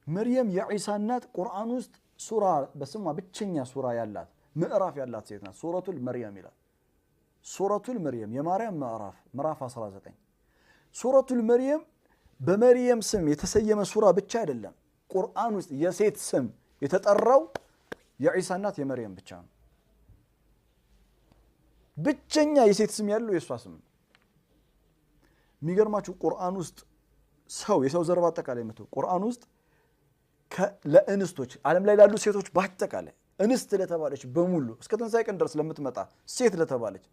መርየም የዒሳ እናት ቁርአን ውስጥ ሱራ በስሟ ብቸኛ ሱራ ያላት ምዕራፍ ያላት ሴት ናት። ሱረቱል መርየም ይላል። ሱረቱል መርየም የማርያም ምዕራፍ 19 ሱረቱል መርየም በመርየም ስም የተሰየመ ሱራ ብቻ አይደለም። ቁርአን ውስጥ የሴት ስም የተጠራው የዒሳ እናት የመርየም ብቻ ነው። ብቸኛ የሴት ስም ያለው የሷ ስም ነው። የሚገርማችሁ ቁርአን ውስጥ የሰው ዘር በአጠቃላይ መጥቶ ቁርአን ውስጥ ለእንስቶች ዓለም ላይ ላሉ ሴቶች በአጠቃላይ እንስት ለተባለች በሙሉ እስከ ትንሣኤ ቀን ድረስ ለምትመጣ ሴት ለተባለች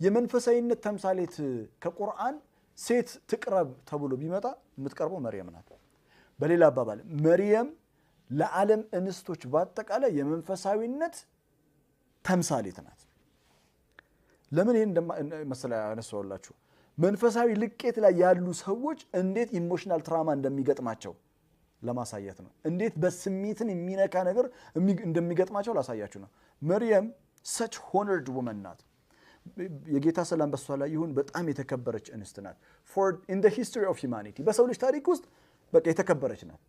የመንፈሳዊነት ተምሳሌት ከቁርአን ሴት ትቅረብ ተብሎ ቢመጣ የምትቀርበው መርየም ናት። በሌላ አባባል መርየም ለዓለም እንስቶች በአጠቃላይ የመንፈሳዊነት ተምሳሌት ናት። ለምን ይሄን መሰለ ያነሳውላችሁ? መንፈሳዊ ልቄት ላይ ያሉ ሰዎች እንዴት ኢሞሽናል ትራማ እንደሚገጥማቸው ለማሳየት ነው። እንዴት በስሜትን የሚነካ ነገር እንደሚገጥማቸው ላሳያችሁ ነው። መርየም such honored woman ናት። የጌታ ሰላም በሷ ላይ ይሁን። በጣም የተከበረች እንስት ናት። for in the history of humanity በሰው ልጅ ታሪክ ውስጥ በቃ የተከበረች ናት።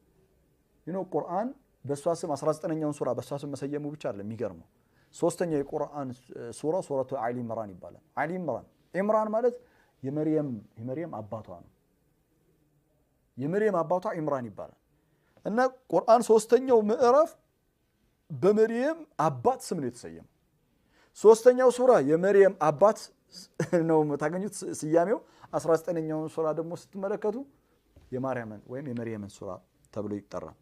ቁርአን በሷ ስም 19ኛውን ሱራ በሷ ስም መሰየሙ ብቻ አይደለም የሚገርመው። ሶስተኛው የቁርአን ሱራ ሱረቱ አሊ ኢምራን ይባላል። አሊ ኢምራን ማለት የመርየም አባቷ ነው። የመርየም አባቷ ኢምራን ይባላል። እና ቁርአን ሶስተኛው ምዕራፍ በመርየም አባት ስም ነው የተሰየመው። ሶስተኛው ሱራ የመርየም አባት ነው ታገኙት ስያሜው። 19ኛውን ሱራ ደግሞ ስትመለከቱ የማርያምን ወይም የመርየምን ሱራ ተብሎ ይጠራል።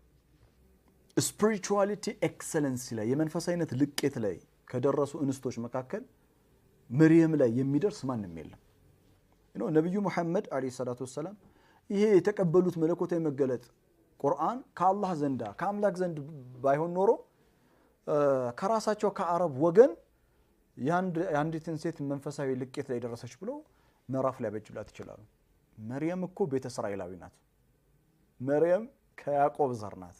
ስፒሪቹዋሊቲ ኤክሰለንስ ላይ የመንፈሳዊነት ልቄት ላይ ከደረሱ እንስቶች መካከል መርየም ላይ የሚደርስ ማንም የለም። ነብዩ መሐመድ አለይሂ ሰላቱ ወሰለም ይሄ የተቀበሉት መለኮታዊ መገለጥ ቁርአን ከአላህ ዘንዳ ከአምላክ ዘንድ ባይሆን ኖሮ ከራሳቸው ከአረብ ወገን የአንዲትን ሴት መንፈሳዊ ልቄት ላይ ደረሰች ብሎ ምዕራፍ ላይ በጅላት ይችላሉ። መርየም እኮ ቤተ እስራኤላዊ ናት። መርየም ከያዕቆብ ዘር ናት።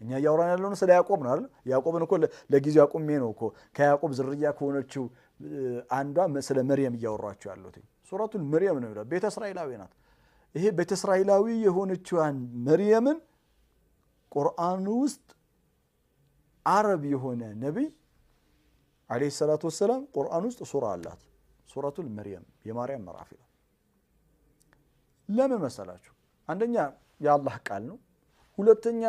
እኛ ያወራን ያለነው ስለ ያዕቆብ ነው አይደል? ያዕቆብን እኮ ለጊዜው አቁሜ ነው እኮ ከያዕቆብ ዝርያ ከሆነችው አንዷ ስለ መርየም እያወራችሁ ያሉት። ሱረቱል መርየም ነው ይላል። ቤተ እስራኤላዊ ናት። ይሄ ቤተ እስራኤላዊ የሆነችዋን መርየምን ቁርአን ውስጥ አረብ የሆነ ነብይ አለይሂ ሰላቱ ወሰለም ቁርአን ውስጥ ሱራ አላት። ሱረቱል መርየም የማርያም ምዕራፍ ነው። ለምን መሰላችሁ? አንደኛ የአላህ ቃል ነው። ሁለተኛ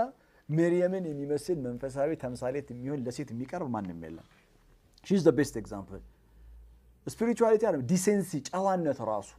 መርየምን የሚመስል መንፈሳዊ ተምሳሌት የሚሆን ለሴት የሚቀርብ ማንም የለም። she is the best example። ስፒሪቹዋሊቲ አለ ዲሴንሲ ጨዋነት ራሱ